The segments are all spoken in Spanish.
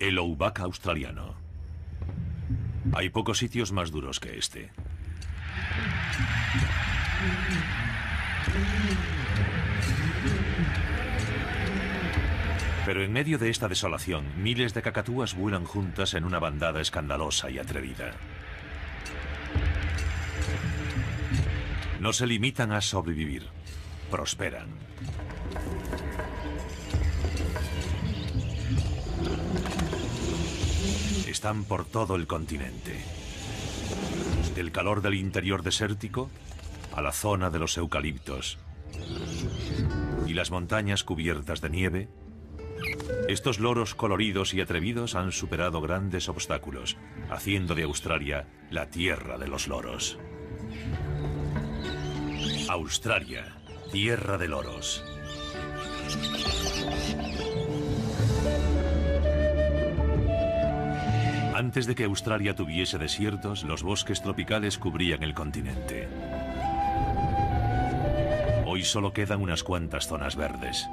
El outback australiano. Hay pocos sitios más duros que este. Pero en medio de esta desolación, miles de cacatúas vuelan juntas en una bandada escandalosa y atrevida. No se limitan a sobrevivir, prosperan. Están por todo el continente. Del calor del interior desértico a la zona de los eucaliptos y las montañas cubiertas de nieve, estos loros coloridos y atrevidos han superado grandes obstáculos, haciendo de Australia la tierra de los loros. Australia, tierra de loros. Antes de que Australia tuviese desiertos, los bosques tropicales cubrían el continente. Hoy solo quedan unas cuantas zonas verdes.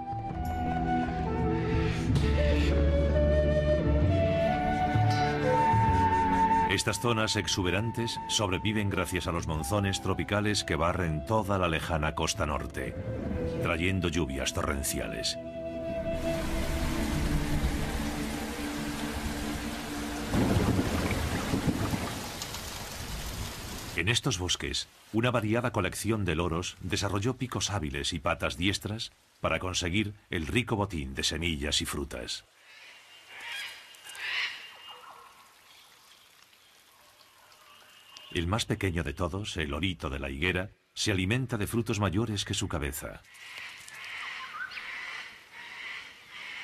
Estas zonas exuberantes sobreviven gracias a los monzones tropicales que barren toda la lejana costa norte, trayendo lluvias torrenciales. En estos bosques, una variada colección de loros desarrolló picos hábiles y patas diestras para conseguir el rico botín de semillas y frutas. El más pequeño de todos, el lorito de la higuera, se alimenta de frutos mayores que su cabeza.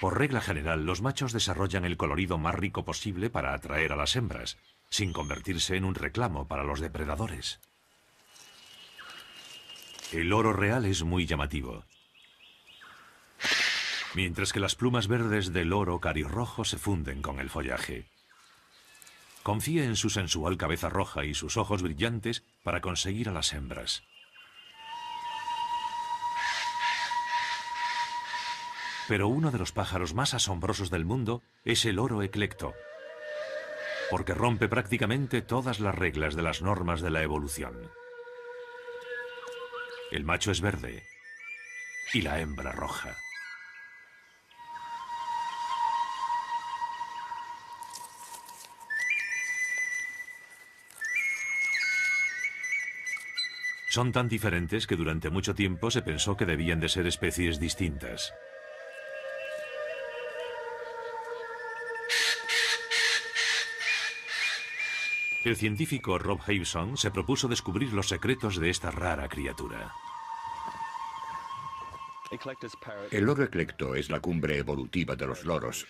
Por regla general, los machos desarrollan el colorido más rico posible para atraer a las hembras, sin convertirse en un reclamo para los depredadores. El loro real es muy llamativo, mientras que las plumas verdes del loro carirrojo se funden con el follaje. Confía en su sensual cabeza roja y sus ojos brillantes para conseguir a las hembras. Pero uno de los pájaros más asombrosos del mundo es el loro eclecto, porque rompe prácticamente todas las reglas de las normas de la evolución. El macho es verde y la hembra roja. Son tan diferentes que durante mucho tiempo se pensó que debían de ser especies distintas. El científico Rob Haveson se propuso descubrir los secretos de esta rara criatura. El loro eclecto es la cumbre evolutiva de los loros.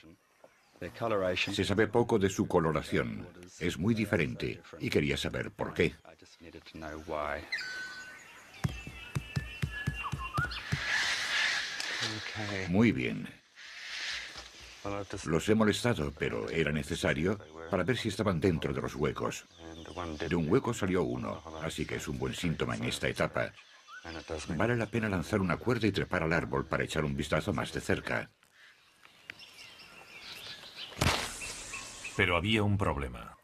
Se sabe poco de su coloración. Es muy diferente y quería saber por qué. Muy bien. Los he molestado, pero era necesario para ver si estaban dentro de los huecos. De un hueco salió uno, así que es un buen síntoma en esta etapa. Vale la pena lanzar una cuerda y trepar al árbol para echar un vistazo más de cerca. Pero había un problema.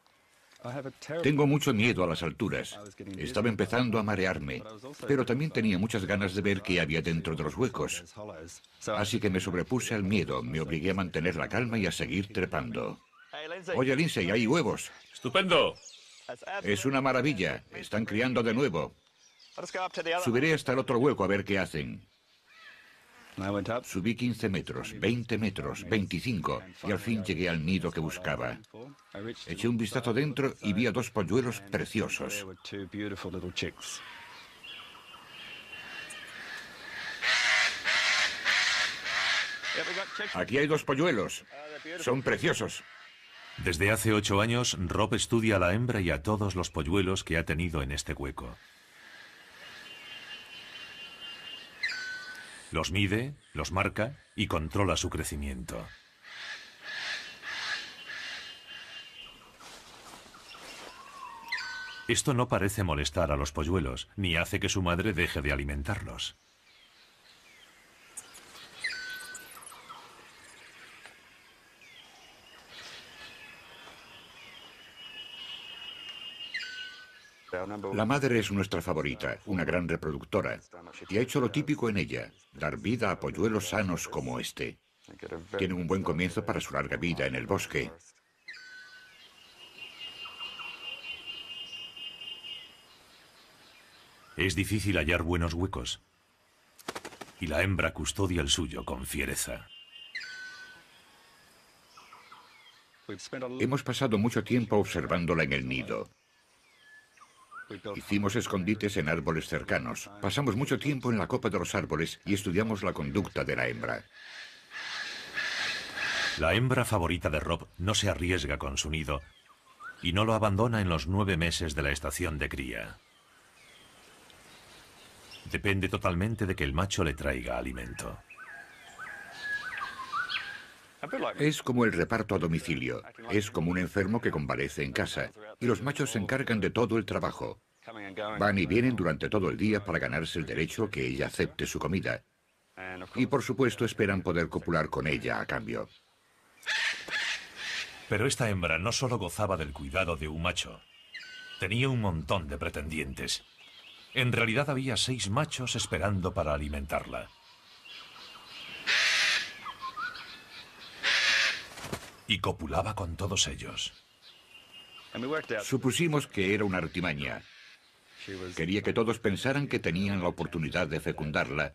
Tengo mucho miedo a las alturas. Estaba empezando a marearme, pero también tenía muchas ganas de ver qué había dentro de los huecos. Así que me sobrepuse al miedo, me obligué a mantener la calma y a seguir trepando. Oye, Lindsay, hay huevos. ¡Estupendo! Es una maravilla. Están criando de nuevo. Subiré hasta el otro hueco a ver qué hacen. Subí 15 metros, 20 metros, 25, y al fin llegué al nido que buscaba. Eché un vistazo dentro y vi a dos polluelos preciosos. Aquí hay dos polluelos. Son preciosos. Desde hace 8 años, Rob estudia a la hembra y a todos los polluelos que ha tenido en este hueco. Los mide, los marca y controla su crecimiento. Esto no parece molestar a los polluelos, ni hace que su madre deje de alimentarlos. La madre es nuestra favorita, una gran reproductora, y ha hecho lo típico en ella, dar vida a polluelos sanos como este. Tienen un buen comienzo para su larga vida en el bosque. Es difícil hallar buenos huecos, y la hembra custodia el suyo con fiereza. Hemos pasado mucho tiempo observándola en el nido. Hicimos escondites en árboles cercanos. Pasamos mucho tiempo en la copa de los árboles y estudiamos la conducta de la hembra. La hembra favorita de Rob no se arriesga con su nido y no lo abandona en los 9 meses de la estación de cría. Depende totalmente de que el macho le traiga alimento. Es como el reparto a domicilio. Es como un enfermo que convalece en casa. Y los machos se encargan de todo el trabajo. Van y vienen durante todo el día para ganarse el derecho a que ella acepte su comida. Y por supuesto esperan poder copular con ella a cambio. Pero esta hembra no solo gozaba del cuidado de un macho. Tenía un montón de pretendientes. En realidad había 6 machos esperando para alimentarla. Y copulaba con todos ellos. Supusimos que era una artimaña. Quería que todos pensaran que tenían la oportunidad de fecundarla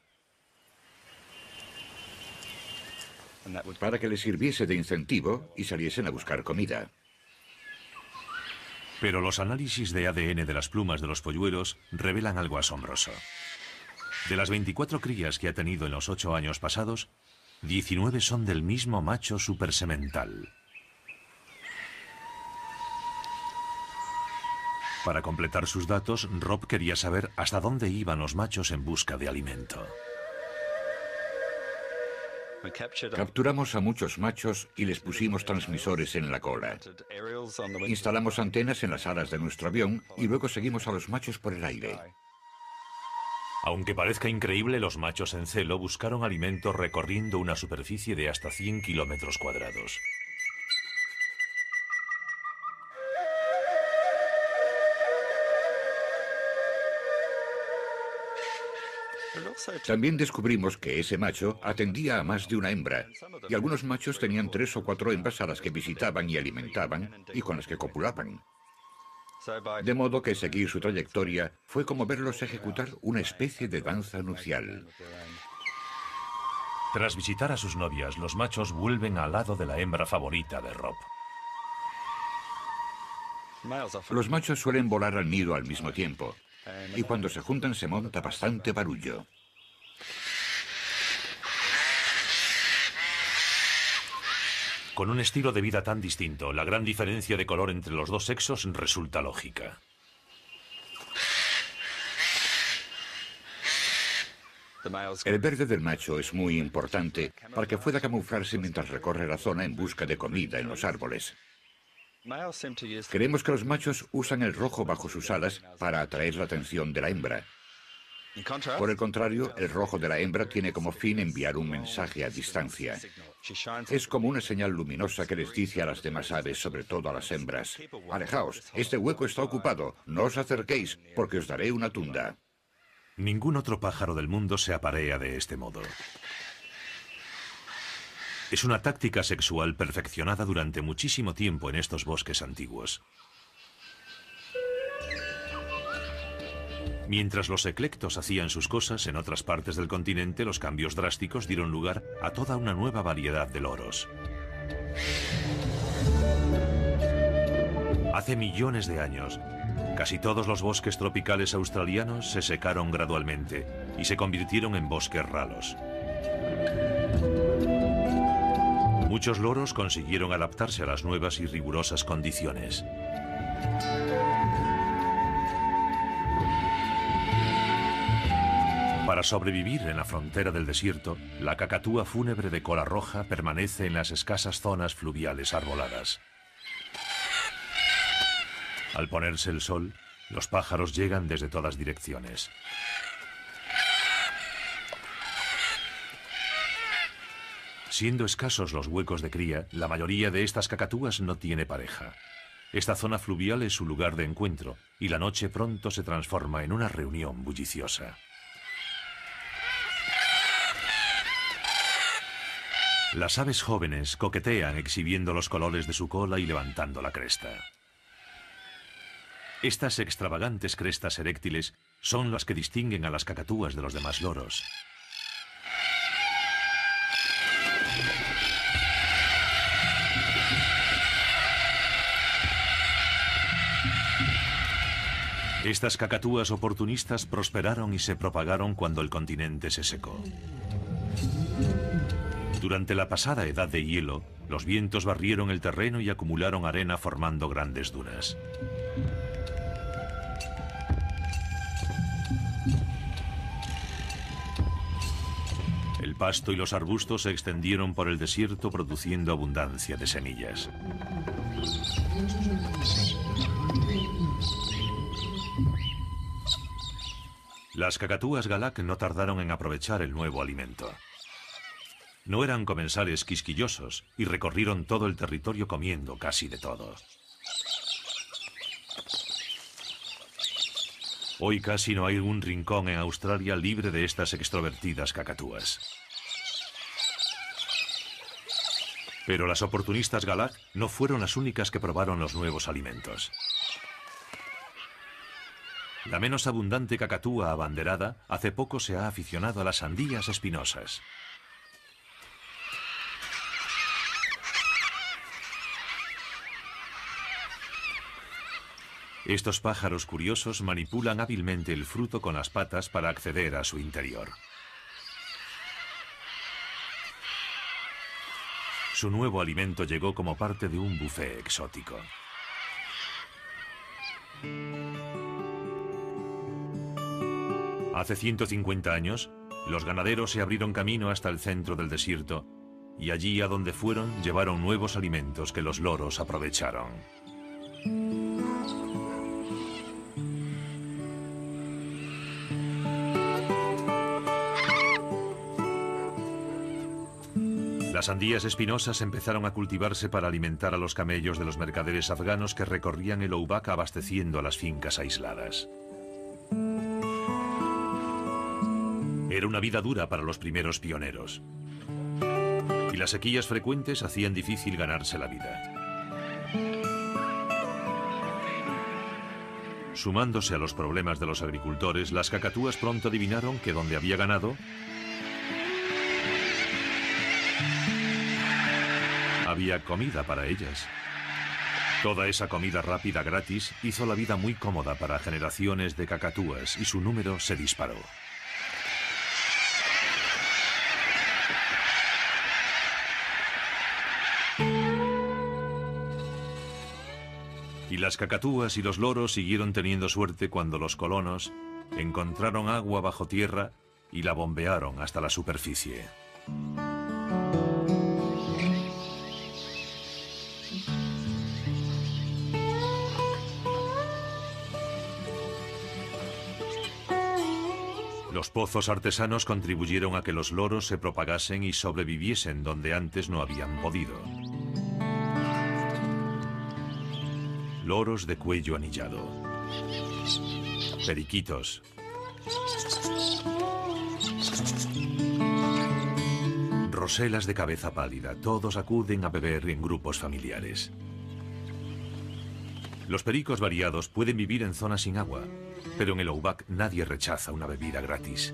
para que les sirviese de incentivo y saliesen a buscar comida. Pero los análisis de ADN de las plumas de los polluelos revelan algo asombroso. De las 24 crías que ha tenido en los 8 años pasados, 19 son del mismo macho supersemental. Para completar sus datos, Rob quería saber hasta dónde iban los machos en busca de alimento. Capturamos a muchos machos y les pusimos transmisores en la cola. Instalamos antenas en las alas de nuestro avión y luego seguimos a los machos por el aire. Aunque parezca increíble, los machos en celo buscaron alimento recorriendo una superficie de hasta 100 kilómetros cuadrados. También descubrimos que ese macho atendía a más de una hembra, y algunos machos tenían 3 o 4 hembras a las que visitaban y alimentaban y con las que copulaban. De modo que seguir su trayectoria fue como verlos ejecutar una especie de danza nupcial. Tras visitar a sus novias, los machos vuelven al lado de la hembra favorita de Rob. Los machos suelen volar al nido al mismo tiempo, y cuando se juntan se monta bastante barullo. Con un estilo de vida tan distinto, la gran diferencia de color entre los dos sexos resulta lógica. El verde del macho es muy importante para que pueda camuflarse mientras recorre la zona en busca de comida en los árboles. Creemos que los machos usan el rojo bajo sus alas para atraer la atención de la hembra. Por el contrario, el rojo de la hembra tiene como fin enviar un mensaje a distancia. Es como una señal luminosa que les dice a las demás aves, sobre todo a las hembras: alejaos, este hueco está ocupado, no os acerquéis, porque os daré una tunda. Ningún otro pájaro del mundo se aparea de este modo. Es una táctica sexual perfeccionada durante muchísimo tiempo en estos bosques antiguos. Mientras los eclectos hacían sus cosas, en otras partes del continente los cambios drásticos dieron lugar a toda una nueva variedad de loros. Hace millones de años, casi todos los bosques tropicales australianos se secaron gradualmente y se convirtieron en bosques ralos. Muchos loros consiguieron adaptarse a las nuevas y rigurosas condiciones. Para sobrevivir en la frontera del desierto, la cacatúa fúnebre de cola roja permanece en las escasas zonas fluviales arboladas. Al ponerse el sol, los pájaros llegan desde todas direcciones. Siendo escasos los huecos de cría, la mayoría de estas cacatúas no tiene pareja. Esta zona fluvial es su lugar de encuentro, y la noche pronto se transforma en una reunión bulliciosa. Las aves jóvenes coquetean exhibiendo los colores de su cola y levantando la cresta. Estas extravagantes crestas eréctiles son las que distinguen a las cacatúas de los demás loros. Estas cacatúas oportunistas prosperaron y se propagaron cuando el continente se secó. Durante la pasada edad de hielo, los vientos barrieron el terreno y acumularon arena formando grandes dunas. El pasto y los arbustos se extendieron por el desierto produciendo abundancia de semillas. Las cacatúas Galak no tardaron en aprovechar el nuevo alimento. No eran comensales quisquillosos y recorrieron todo el territorio comiendo casi de todo. Hoy casi no hay un rincón en Australia libre de estas extrovertidas cacatúas. Pero las oportunistas Galak no fueron las únicas que probaron los nuevos alimentos. La menos abundante cacatúa abanderada hace poco se ha aficionado a las sandías espinosas. Estos pájaros curiosos manipulan hábilmente el fruto con las patas para acceder a su interior. Su nuevo alimento llegó como parte de un buffet exótico. Hace 150 años, los ganaderos se abrieron camino hasta el centro del desierto y allí a donde fueron llevaron nuevos alimentos que los loros aprovecharon. Las sandías espinosas empezaron a cultivarse para alimentar a los camellos de los mercaderes afganos que recorrían el Oubak abasteciendo a las fincas aisladas. Era una vida dura para los primeros pioneros. Y las sequías frecuentes hacían difícil ganarse la vida. Sumándose a los problemas de los agricultores, las cacatúas pronto adivinaron que donde había ganado, había comida para ellas. Toda esa comida rápida gratis hizo la vida muy cómoda para generaciones de cacatúas y su número se disparó. Y las cacatúas y los loros siguieron teniendo suerte cuando los colonos encontraron agua bajo tierra y la bombearon hasta la superficie. Los pozos artesanos contribuyeron a que los loros se propagasen y sobreviviesen donde antes no habían podido. Loros de cuello anillado, periquitos, roselas de cabeza pálida, todos acuden a beber en grupos familiares. Los pericos variados pueden vivir en zonas sin agua, pero en el Oubak nadie rechaza una bebida gratis.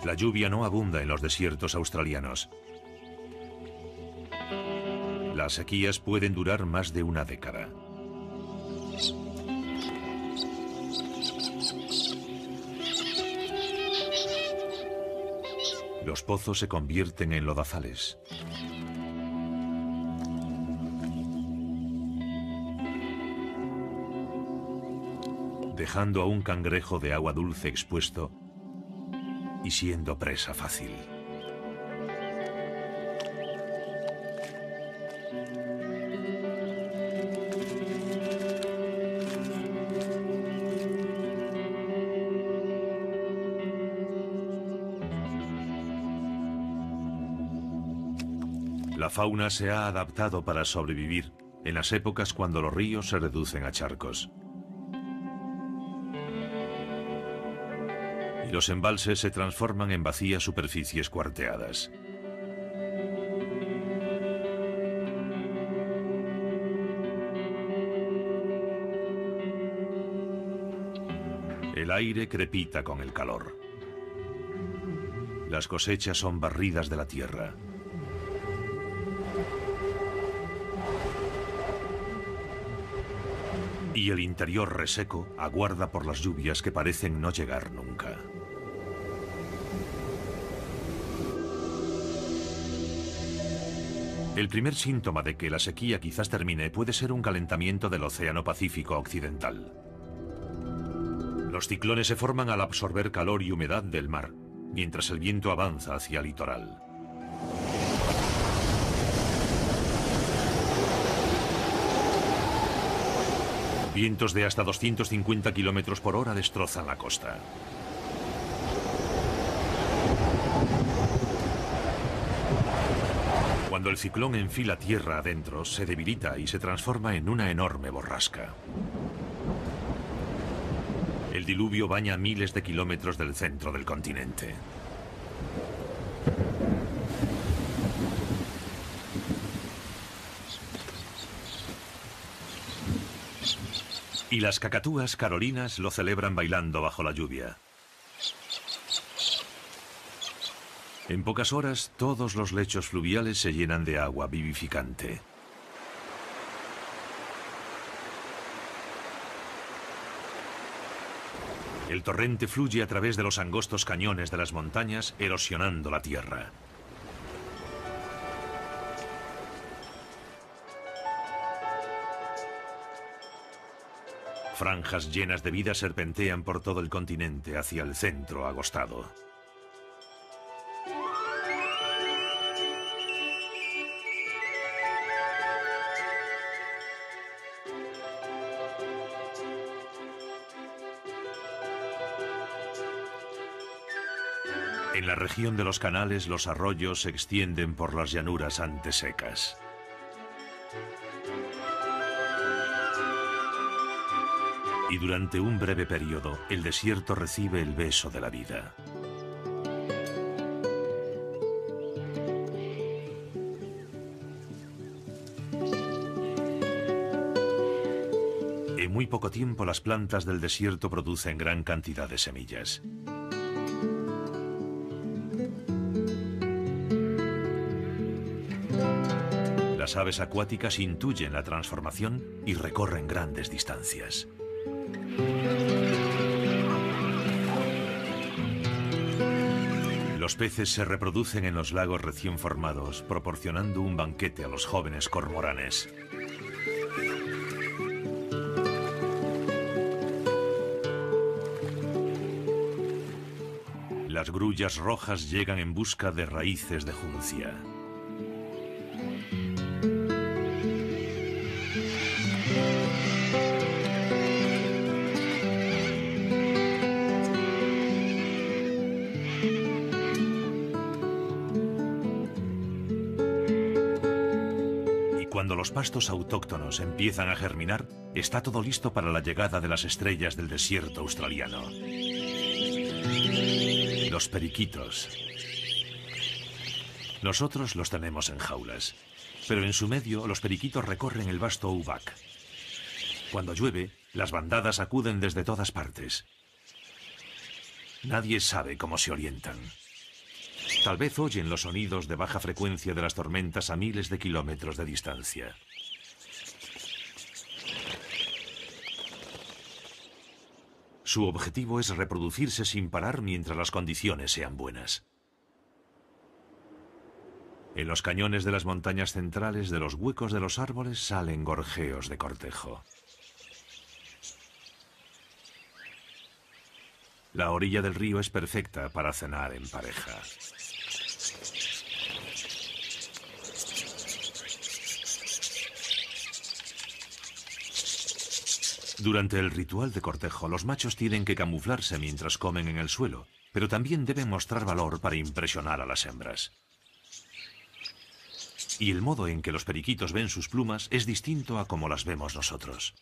La lluvia no abunda en los desiertos australianos. Las sequías pueden durar más de una década. Los pozos se convierten en lodazales. Dejando a un cangrejo de agua dulce expuesto y siendo presa fácil. La fauna se ha adaptado para sobrevivir en las épocas cuando los ríos se reducen a charcos. Y los embalses se transforman en vacías superficies cuarteadas. El aire crepita con el calor. Las cosechas son barridas de la tierra. Y el interior reseco aguarda por las lluvias que parecen no llegar nunca. El primer síntoma de que la sequía quizás termine puede ser un calentamiento del Océano Pacífico Occidental. Los ciclones se forman al absorber calor y humedad del mar, mientras el viento avanza hacia el litoral. Vientos de hasta 250 kilómetros por hora destrozan la costa. Cuando el ciclón enfila tierra adentro, se debilita y se transforma en una enorme borrasca. El diluvio baña miles de kilómetros del centro del continente. Y las cacatúas carolinas lo celebran bailando bajo la lluvia. En pocas horas, todos los lechos fluviales se llenan de agua vivificante. El torrente fluye a través de los angostos cañones de las montañas, erosionando la tierra. Franjas llenas de vida serpentean por todo el continente hacia el centro agostado. En la región de los canales, los arroyos se extienden por las llanuras antes secas. Y durante un breve periodo, el desierto recibe el beso de la vida. En muy poco tiempo, las plantas del desierto producen gran cantidad de semillas. Las aves acuáticas intuyen la transformación y recorren grandes distancias. Los peces se reproducen en los lagos recién formados, proporcionando un banquete a los jóvenes cormoranes. Las grullas rojas llegan en busca de raíces de juncia. Cuando los pastos autóctonos empiezan a germinar, está todo listo para la llegada de las estrellas del desierto australiano. Los periquitos. Nosotros los tenemos en jaulas, pero en su medio los periquitos recorren el vasto Outback. Cuando llueve, las bandadas acuden desde todas partes. Nadie sabe cómo se orientan. Tal vez oyen los sonidos de baja frecuencia de las tormentas a miles de kilómetros de distancia. Su objetivo es reproducirse sin parar mientras las condiciones sean buenas. En los cañones de las montañas centrales, de los huecos de los árboles, salen gorjeos de cortejo. La orilla del río es perfecta para cenar en pareja. Durante el ritual de cortejo, los machos tienen que camuflarse mientras comen en el suelo, pero también deben mostrar valor para impresionar a las hembras. Y el modo en que los periquitos ven sus plumas es distinto a como las vemos nosotros.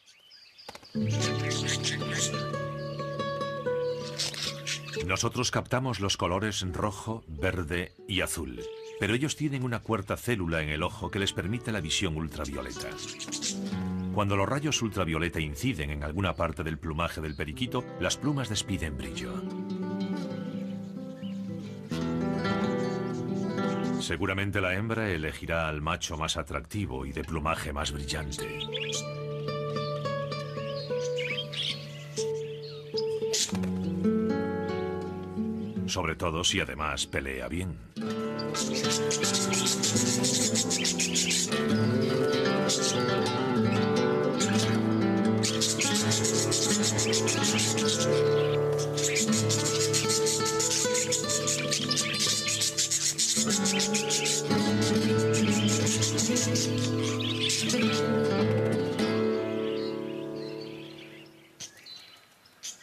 Nosotros captamos los colores rojo, verde y azul, pero ellos tienen una cuarta célula en el ojo que les permite la visión ultravioleta. Cuando los rayos ultravioleta inciden en alguna parte del plumaje del periquito, las plumas despiden brillo. Seguramente la hembra elegirá al macho más atractivo y de plumaje más brillante. Sobre todo si además pelea bien.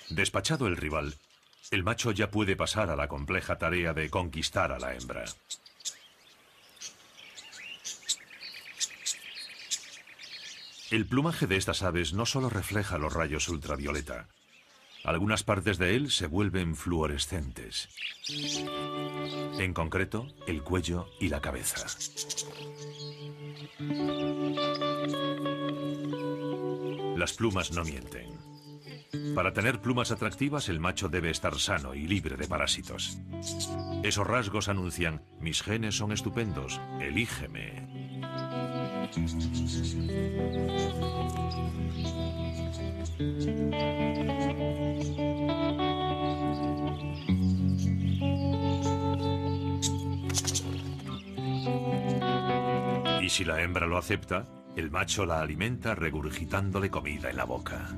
Despachado el rival, el macho ya puede pasar a la compleja tarea de conquistar a la hembra. El plumaje de estas aves no solo refleja los rayos ultravioleta. Algunas partes de él se vuelven fluorescentes. En concreto, el cuello y la cabeza. Las plumas no mienten. Para tener plumas atractivas, el macho debe estar sano y libre de parásitos. Esos rasgos anuncian: mis genes son estupendos, elígeme. Y si la hembra lo acepta, el macho la alimenta regurgitándole comida en la boca.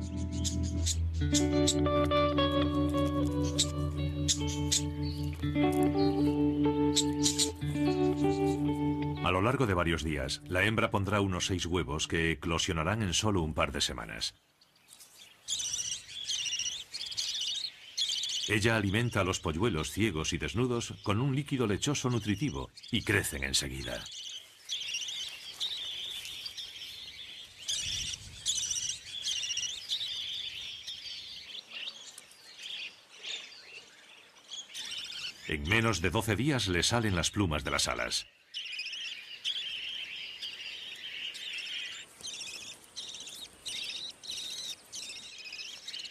A lo largo de varios días, la hembra pondrá unos 6 huevos que eclosionarán en solo un par de semanas. Ella alimenta a los polluelos ciegos y desnudos con un líquido lechoso nutritivo y crecen enseguida. En menos de 12 días le salen las plumas de las alas.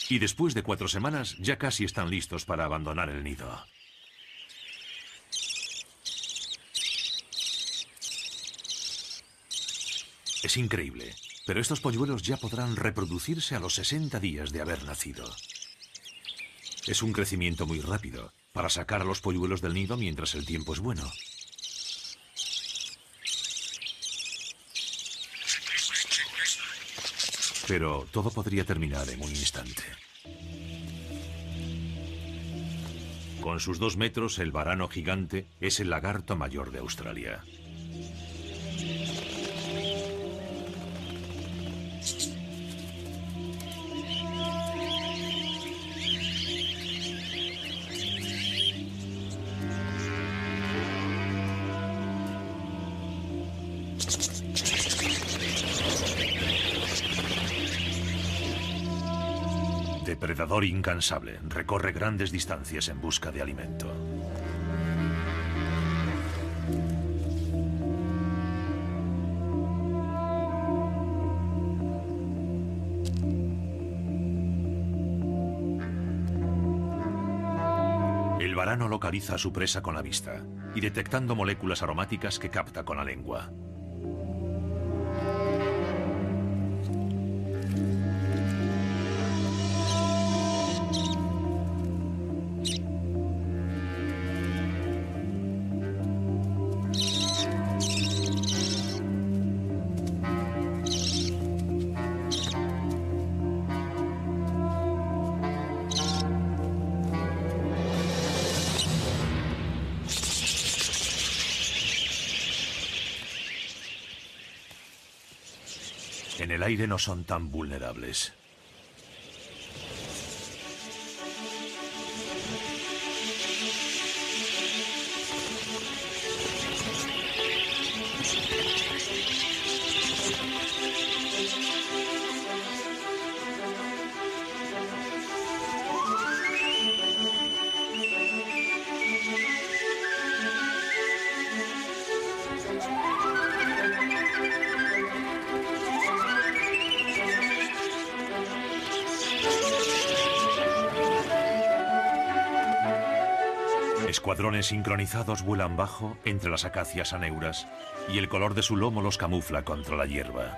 Y después de 4 semanas ya casi están listos para abandonar el nido. Es increíble, pero estos polluelos ya podrán reproducirse a los 60 días de haber nacido. Es un crecimiento muy rápido para sacar a los polluelos del nido mientras el tiempo es bueno. Pero todo podría terminar en un instante. Con sus 2 metros, el varano gigante es el lagarto mayor de Australia. Depredador incansable, recorre grandes distancias en busca de alimento. El varano localiza a su presa con la vista y detectando moléculas aromáticas que capta con la lengua. En el aire no son tan vulnerables. Escuadrones sincronizados vuelan bajo entre las acacias aneuras y el color de su lomo los camufla contra la hierba.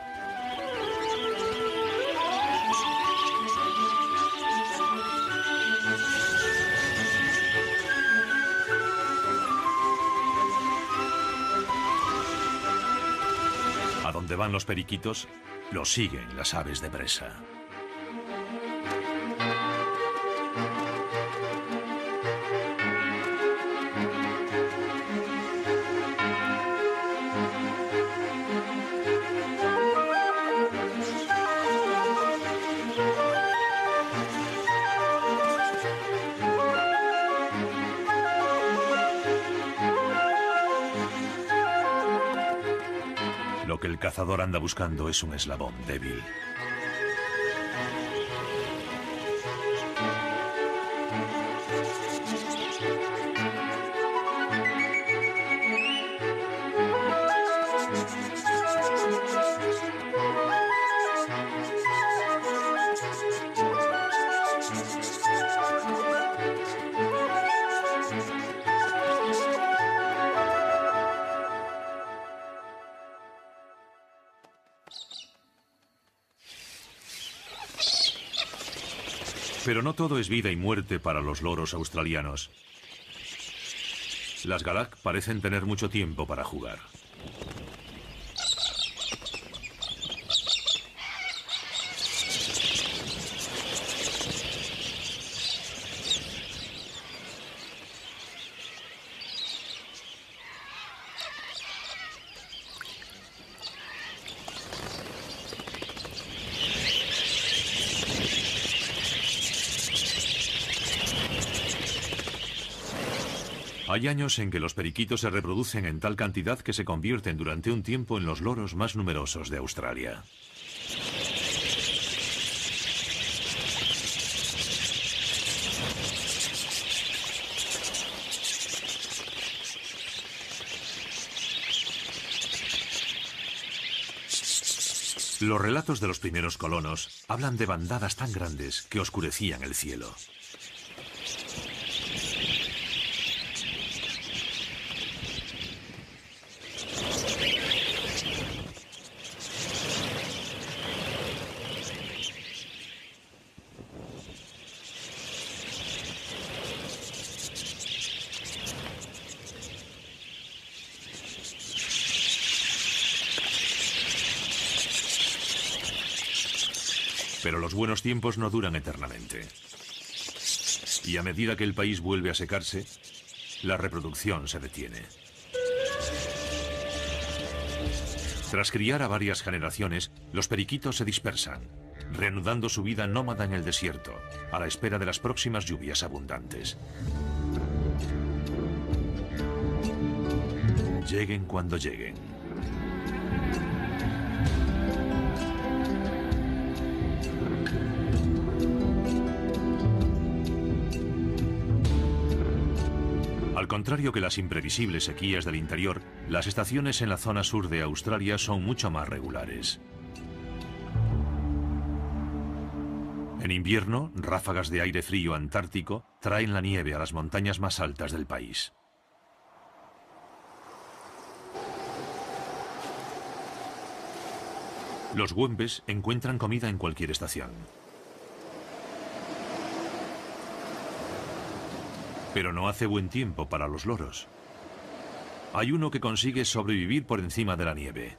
A donde van los periquitos, los siguen las aves de presa. Lo que el cazador anda buscando es un eslabón débil. Pero no todo es vida y muerte para los loros australianos. Las Galak parecen tener mucho tiempo para jugar. Hay años en que los periquitos se reproducen en tal cantidad que se convierten durante un tiempo en los loros más numerosos de Australia. Los relatos de los primeros colonos hablan de bandadas tan grandes que oscurecían el cielo. Pero los buenos tiempos no duran eternamente. Y a medida que el país vuelve a secarse, la reproducción se detiene. Tras criar a varias generaciones, los periquitos se dispersan, reanudando su vida nómada en el desierto, a la espera de las próximas lluvias abundantes. Lleguen cuando lleguen. Al contrario que las imprevisibles sequías del interior, las estaciones en la zona sur de Australia son mucho más regulares. En invierno, ráfagas de aire frío antártico traen la nieve a las montañas más altas del país. Los güembes encuentran comida en cualquier estación. Pero no hace buen tiempo para los loros. Hay uno que consigue sobrevivir por encima de la nieve.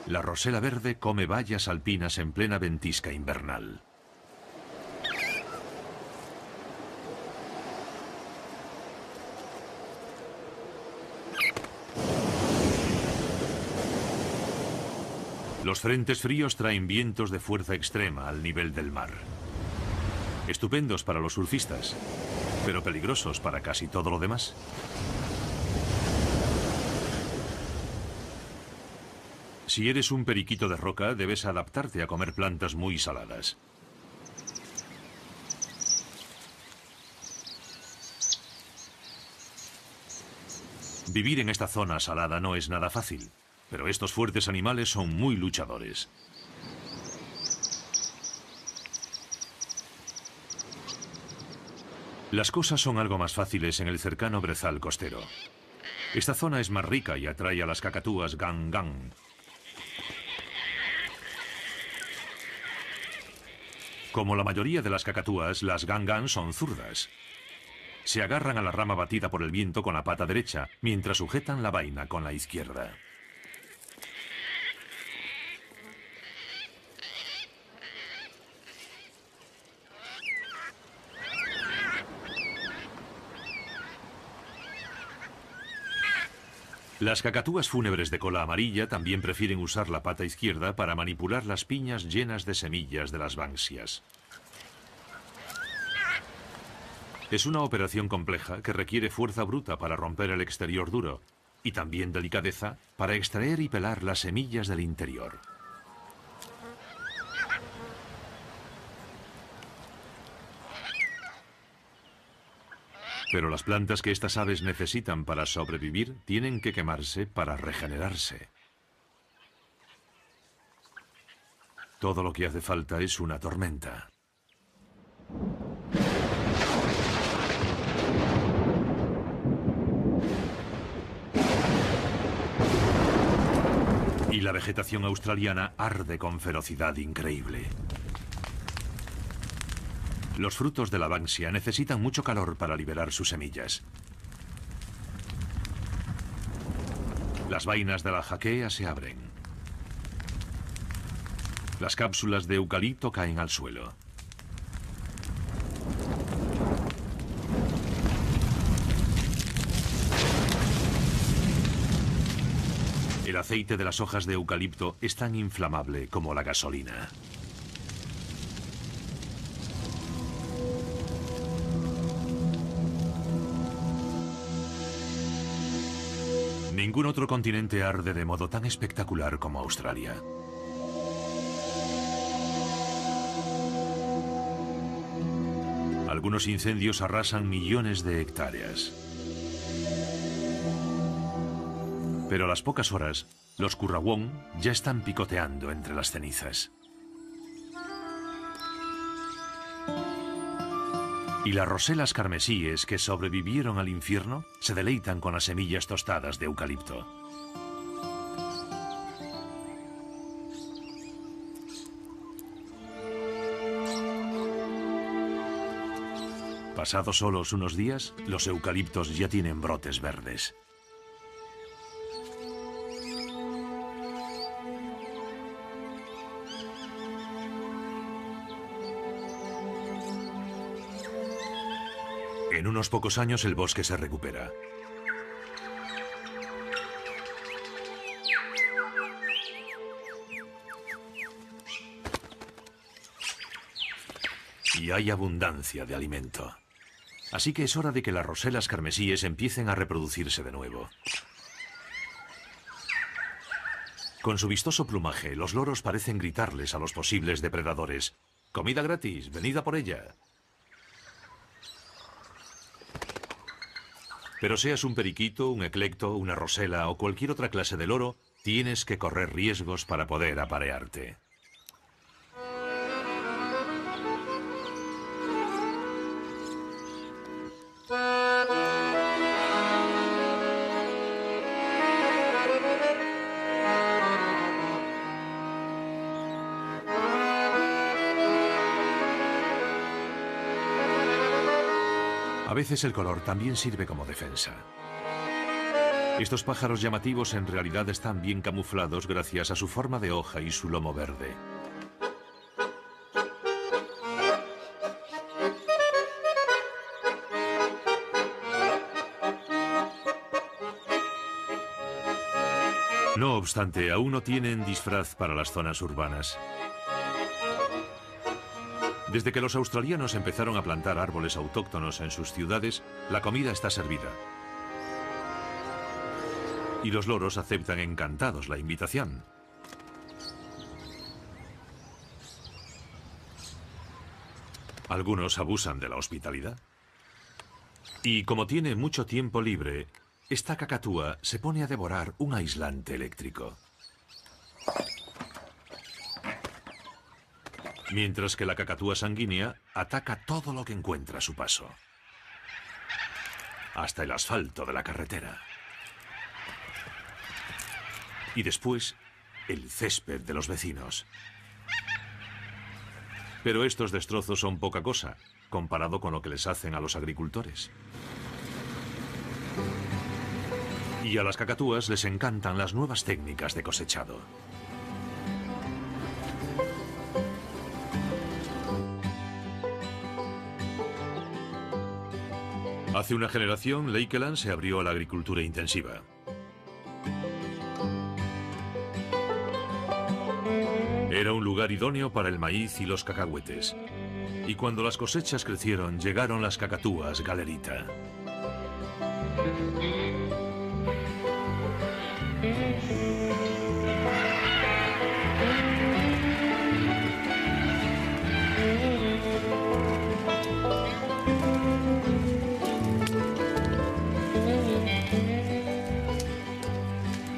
La rosela verde come bayas alpinas en plena ventisca invernal. Los frentes fríos traen vientos de fuerza extrema al nivel del mar. Estupendos para los surfistas, pero peligrosos para casi todo lo demás. Si eres un periquito de roca, debes adaptarte a comer plantas muy saladas. Vivir en esta zona salada no es nada fácil, pero estos fuertes animales son muy luchadores. Las cosas son algo más fáciles en el cercano brezal costero. Esta zona es más rica y atrae a las cacatúas gang-gang. Como la mayoría de las cacatúas, las gang-gang son zurdas. Se agarran a la rama batida por el viento con la pata derecha, mientras sujetan la vaina con la izquierda. Las cacatúas fúnebres de cola amarilla también prefieren usar la pata izquierda para manipular las piñas llenas de semillas de las banksias. Es una operación compleja que requiere fuerza bruta para romper el exterior duro y también delicadeza para extraer y pelar las semillas del interior. Pero las plantas que estas aves necesitan para sobrevivir tienen que quemarse para regenerarse. Todo lo que hace falta es una tormenta. Y la vegetación australiana arde con ferocidad increíble. Los frutos de la banksia necesitan mucho calor para liberar sus semillas. Las vainas de la jaquea se abren. Las cápsulas de eucalipto caen al suelo. El aceite de las hojas de eucalipto es tan inflamable como la gasolina. Ningún otro continente arde de modo tan espectacular como Australia. Algunos incendios arrasan millones de hectáreas. Pero a las pocas horas, los currawong ya están picoteando entre las cenizas. Y las roselas carmesíes que sobrevivieron al infierno se deleitan con las semillas tostadas de eucalipto. Pasados solos unos días, los eucaliptos ya tienen brotes verdes. En unos pocos años el bosque se recupera. Y hay abundancia de alimento. Así que es hora de que las roselas carmesíes empiecen a reproducirse de nuevo. Con su vistoso plumaje, los loros parecen gritarles a los posibles depredadores: «Comida gratis, venid a por ella». Pero seas un periquito, un eclecto, una rosela o cualquier otra clase de loro, tienes que correr riesgos para poder aparearte. A veces el color también sirve como defensa. Estos pájaros llamativos en realidad están bien camuflados gracias a su forma de hoja y su lomo verde. No obstante, aún no tienen disfraz para las zonas urbanas. Desde que los australianos empezaron a plantar árboles autóctonos en sus ciudades, la comida está servida. Y los loros aceptan encantados la invitación. Algunos abusan de la hospitalidad. Y como tiene mucho tiempo libre, esta cacatúa se pone a devorar un aislante eléctrico. Mientras que la cacatúa sanguínea ataca todo lo que encuentra a su paso. hasta el asfalto de la carretera. Y después, el césped de los vecinos. Pero estos destrozos son poca cosa, comparado con lo que les hacen a los agricultores. Y a las cacatúas les encantan las nuevas técnicas de cosechado. Hace una generación, Lakeland se abrió a la agricultura intensiva. Era un lugar idóneo para el maíz y los cacahuetes. Y cuando las cosechas crecieron, llegaron las cacatúas galerita.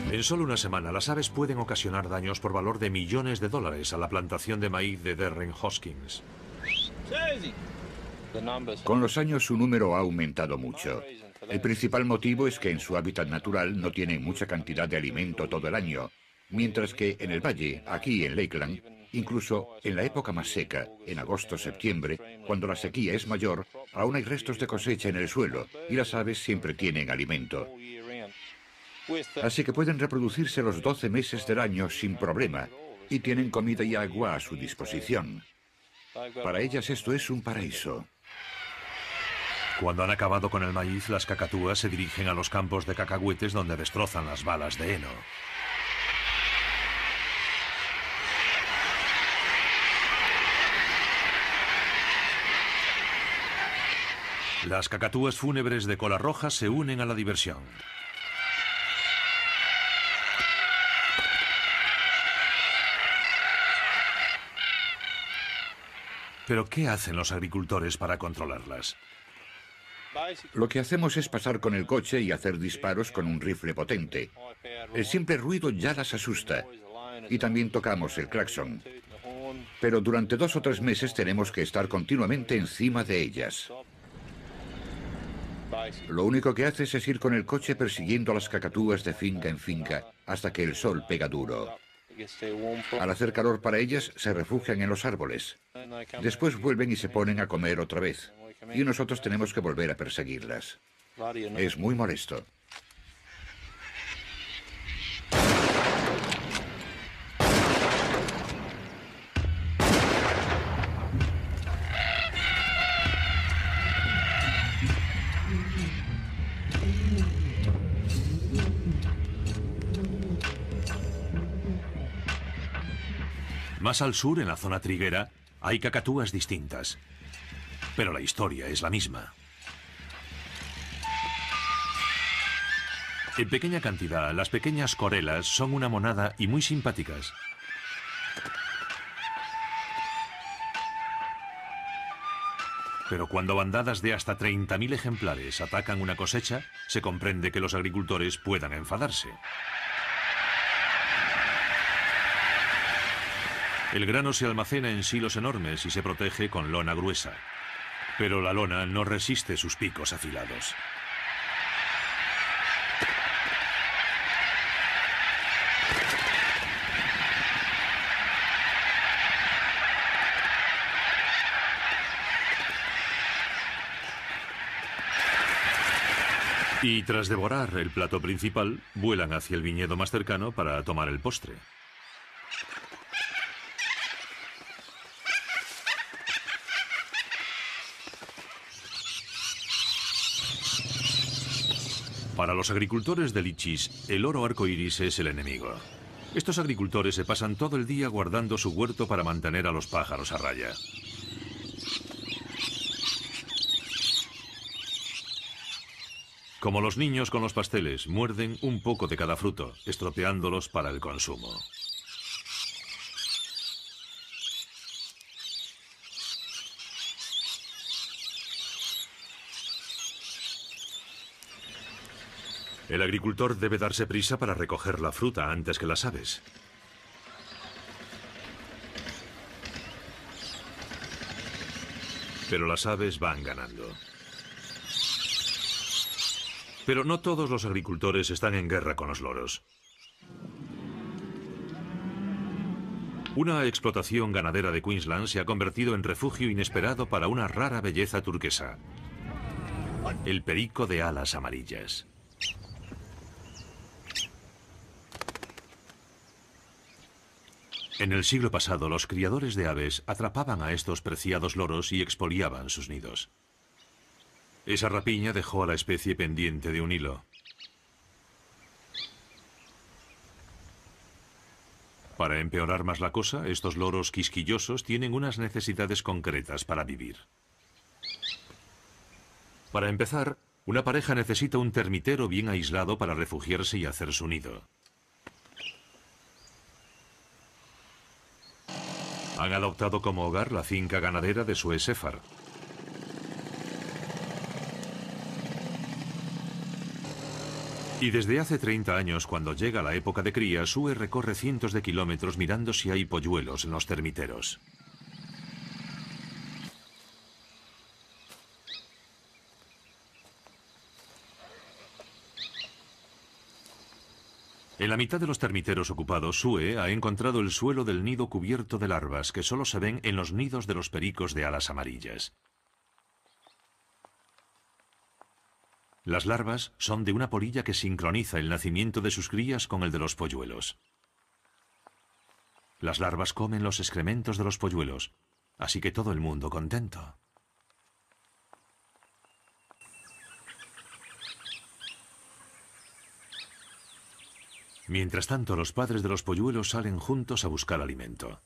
En solo una semana, las aves pueden ocasionar daños por valor de millones de dólares a la plantación de maíz de Darren Hoskins. Con los años su número ha aumentado mucho. El principal motivo es que en su hábitat natural no tienen mucha cantidad de alimento todo el año, mientras que en el valle, aquí en Lakeland, incluso en la época más seca, en agosto-septiembre, cuando la sequía es mayor, aún hay restos de cosecha en el suelo y las aves siempre tienen alimento. Así que pueden reproducirse los 12 meses del año sin problema y tienen comida y agua a su disposición. Para ellas esto es un paraíso. Cuando han acabado con el maíz, las cacatúas se dirigen a los campos de cacahuetes donde destrozan las balas de heno. Las cacatúas fúnebres de cola roja se unen a la diversión. ¿Pero qué hacen los agricultores para controlarlas? Lo que hacemos es pasar con el coche y hacer disparos con un rifle potente. El simple ruido ya las asusta. Y también tocamos el claxon. Pero durante 2 o 3 meses tenemos que estar continuamente encima de ellas. Lo único que haces es ir con el coche persiguiendo a las cacatúas de finca en finca hasta que el sol pega duro. Al hacer calor para ellas, se refugian en los árboles. Después vuelven y se ponen a comer otra vez. Y nosotros tenemos que volver a perseguirlas. Es muy molesto. Más al sur, en la zona triguera, hay cacatúas distintas. Pero la historia es la misma. En pequeña cantidad, las pequeñas corelas son una monada y muy simpáticas. Pero cuando bandadas de hasta 30.000 ejemplares atacan una cosecha, se comprende que los agricultores puedan enfadarse. El grano se almacena en silos enormes y se protege con lona gruesa. Pero la lona no resiste sus picos afilados. Y tras devorar el plato principal, vuelan hacia el viñedo más cercano para tomar el postre. Para los agricultores de lichis, el oro arcoíris es el enemigo. Estos agricultores se pasan todo el día guardando su huerto para mantener a los pájaros a raya. Como los niños con los pasteles, muerden un poco de cada fruto, estropeándolos para el consumo. El agricultor debe darse prisa para recoger la fruta antes que las aves. Pero las aves van ganando. Pero no todos los agricultores están en guerra con los loros. Una explotación ganadera de Queensland se ha convertido en refugio inesperado para una rara belleza turquesa: el perico de alas amarillas. En el siglo pasado, los criadores de aves atrapaban a estos preciados loros y expoliaban sus nidos. Esa rapiña dejó a la especie pendiente de un hilo. Para empeorar más la cosa, estos loros quisquillosos tienen unas necesidades concretas para vivir. Para empezar, una pareja necesita un termitero bien aislado para refugiarse y hacer su nido. Han adoptado como hogar la finca ganadera de Sue Sefar. Y desde hace 30 años, cuando llega la época de cría, Sue recorre cientos de kilómetros mirando si hay polluelos en los termiteros. En la mitad de los termiteros ocupados, Sue ha encontrado el suelo del nido cubierto de larvas que solo se ven en los nidos de los pericos de alas amarillas. Las larvas son de una polilla que sincroniza el nacimiento de sus crías con el de los polluelos. Las larvas comen los excrementos de los polluelos, así que todo el mundo contento. Mientras tanto, los padres de los polluelos salen juntos a buscar alimento.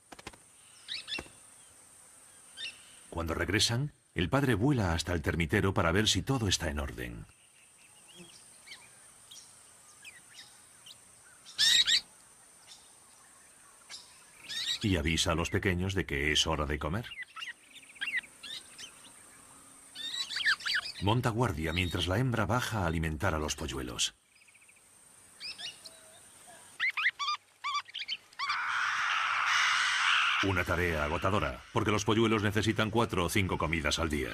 Cuando regresan, el padre vuela hasta el termitero para ver si todo está en orden. Y avisa a los pequeños de que es hora de comer. Monta guardia mientras la hembra baja a alimentar a los polluelos. Una tarea agotadora, porque los polluelos necesitan 4 o 5 comidas al día.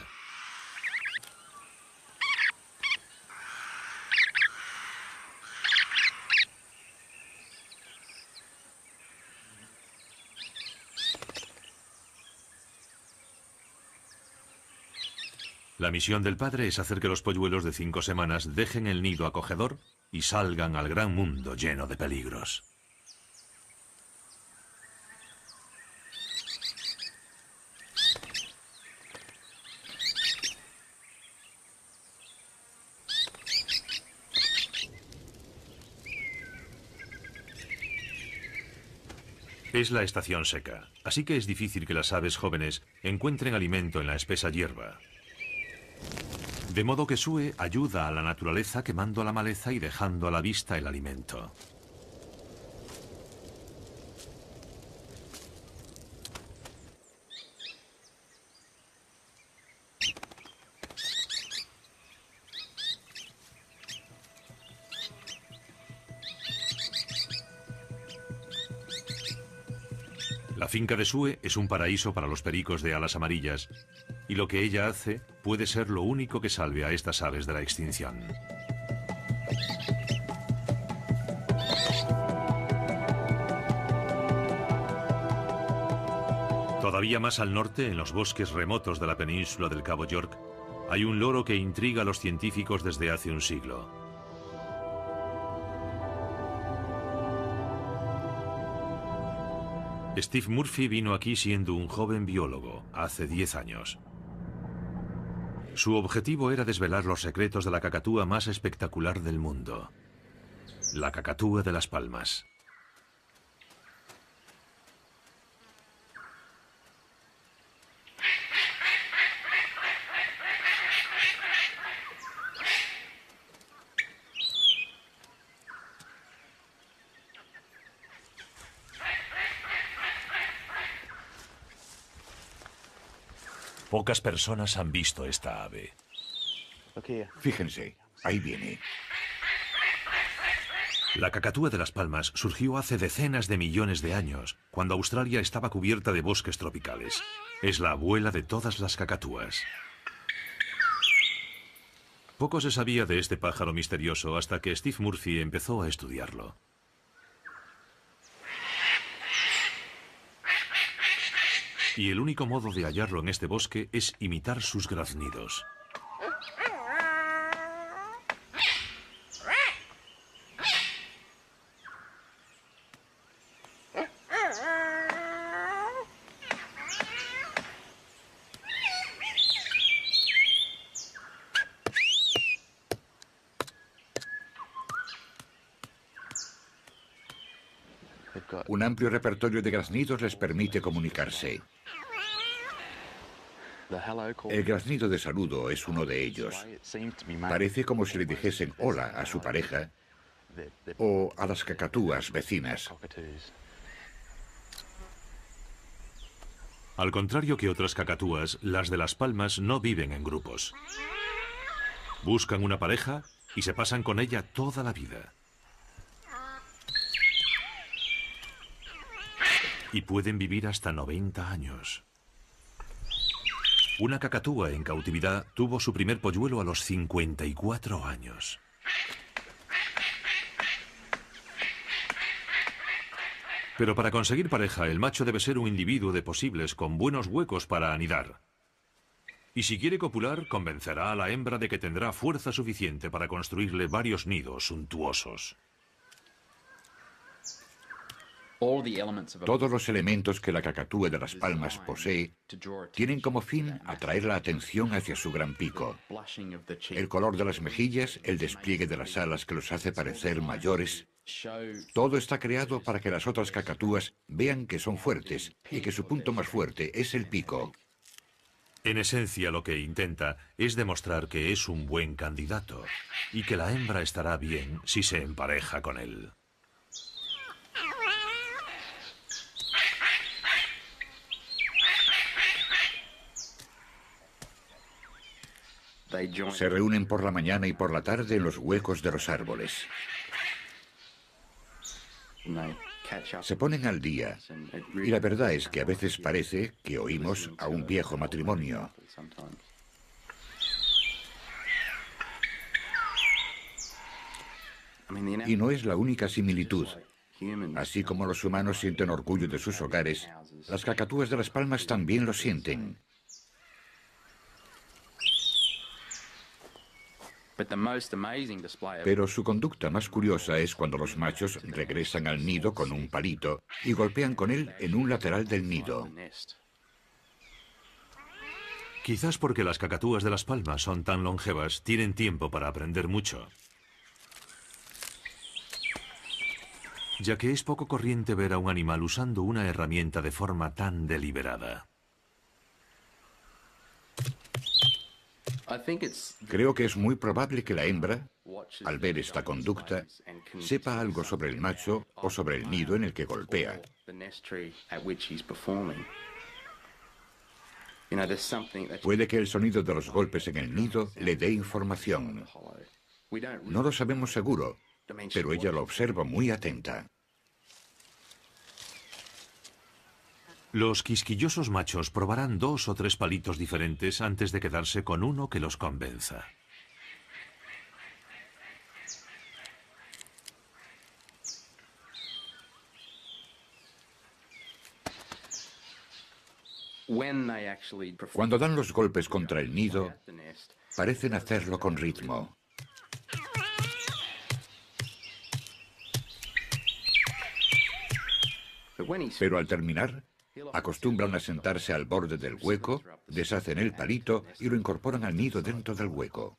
La misión del padre es hacer que los polluelos de 5 semanas dejen el nido acogedor y salgan al gran mundo lleno de peligros. Es la estación seca, así que es difícil que las aves jóvenes encuentren alimento en la espesa hierba. De modo que Sue ayuda a la naturaleza quemando la maleza y dejando a la vista el alimento. La finca de Sue es un paraíso para los pericos de alas amarillas, y lo que ella hace puede ser lo único que salve a estas aves de la extinción. Todavía más al norte, en los bosques remotos de la península del Cabo York, hay un loro que intriga a los científicos desde hace un siglo. Steve Murphy vino aquí siendo un joven biólogo, hace 10 años. Su objetivo era desvelar los secretos de la cacatúa más espectacular del mundo, la cacatúa de las palmas. Pocas personas han visto esta ave. Fíjense, ahí viene. La cacatúa de las palmas surgió hace decenas de millones de años, cuando Australia estaba cubierta de bosques tropicales. Es la abuela de todas las cacatúas. Poco se sabía de este pájaro misterioso hasta que Steve Murphy empezó a estudiarlo. Y el único modo de hallarlo en este bosque es imitar sus graznidos. Un amplio repertorio de graznidos les permite comunicarse. El graznido de saludo es uno de ellos. Parece como si le dijesen hola a su pareja o a las cacatúas vecinas. Al contrario que otras cacatúas, las de Las Palmas no viven en grupos. Buscan una pareja y se pasan con ella toda la vida. Y pueden vivir hasta 90 años. Una cacatúa en cautividad tuvo su primer polluelo a los 54 años. Pero para conseguir pareja, el macho debe ser un individuo de posibles con buenos huecos para anidar. Y si quiere copular, convencerá a la hembra de que tendrá fuerza suficiente para construirle varios nidos suntuosos. Todos los elementos que la cacatúa de Las Palmas posee tienen como fin atraer la atención hacia su gran pico. El color de las mejillas, el despliegue de las alas que los hace parecer mayores. Todo está creado para que las otras cacatúas vean que son fuertes y que su punto más fuerte es el pico. En esencia, lo que intenta es demostrar que es un buen candidato y que la hembra estará bien si se empareja con él. Se reúnen por la mañana y por la tarde en los huecos de los árboles. Se ponen al día, y la verdad es que a veces parece que oímos a un viejo matrimonio. Y no es la única similitud. Así como los humanos sienten orgullo de sus hogares, las cacatúas de Las Palmas también lo sienten. Pero su conducta más curiosa es cuando los machos regresan al nido con un palito y golpean con él en un lateral del nido. Quizás porque las cacatúas de Las Palmas son tan longevas, tienen tiempo para aprender mucho. Ya que es poco corriente ver a un animal usando una herramienta de forma tan deliberada. Creo que es muy probable que la hembra, al ver esta conducta, sepa algo sobre el macho o sobre el nido en el que golpea. Puede que el sonido de los golpes en el nido le dé información. No lo sabemos seguro, pero ella lo observa muy atenta. Los quisquillosos machos probarán 2 o 3 palitos diferentes antes de quedarse con uno que los convenza. Cuando dan los golpes contra el nido, parecen hacerlo con ritmo. Pero al terminar, acostumbran a sentarse al borde del hueco, deshacen el palito y lo incorporan al nido dentro del hueco.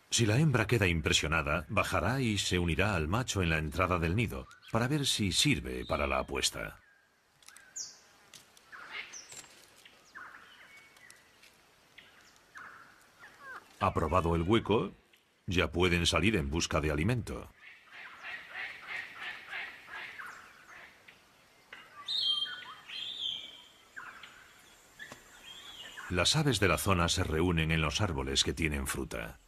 Si la hembra queda impresionada, bajará y se unirá al macho en la entrada del nido, para ver si sirve para la apuesta. Aprobado el hueco, ya pueden salir en busca de alimento. Las aves de la zona se reúnen en los árboles que tienen fruta.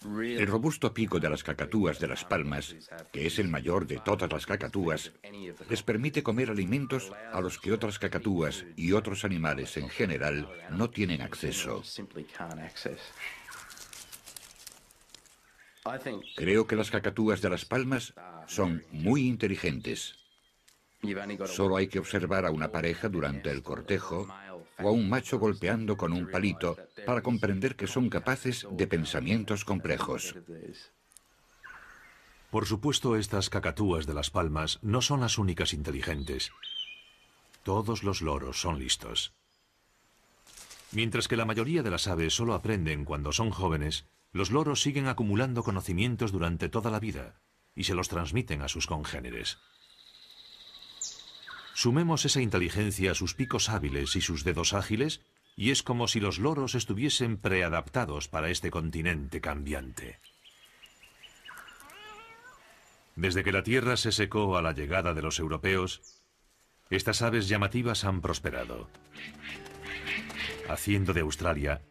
El robusto pico de las cacatúas de Las Palmas, que es el mayor de todas las cacatúas, les permite comer alimentos a los que otras cacatúas y otros animales en general no tienen acceso. Creo que las cacatúas de Las Palmas son muy inteligentes. Solo hay que observar a una pareja durante el cortejo o a un macho golpeando con un palito para comprender que son capaces de pensamientos complejos. Por supuesto, estas cacatúas de Las Palmas no son las únicas inteligentes. Todos los loros son listos. Mientras que la mayoría de las aves solo aprenden cuando son jóvenes, los loros siguen acumulando conocimientos durante toda la vida y se los transmiten a sus congéneres. Sumemos esa inteligencia a sus picos hábiles y sus dedos ágiles, y es como si los loros estuviesen preadaptados para este continente cambiante. Desde que la tierra se secó a la llegada de los europeos, estas aves llamativas han prosperado, haciendo de Australia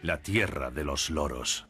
la tierra de los loros.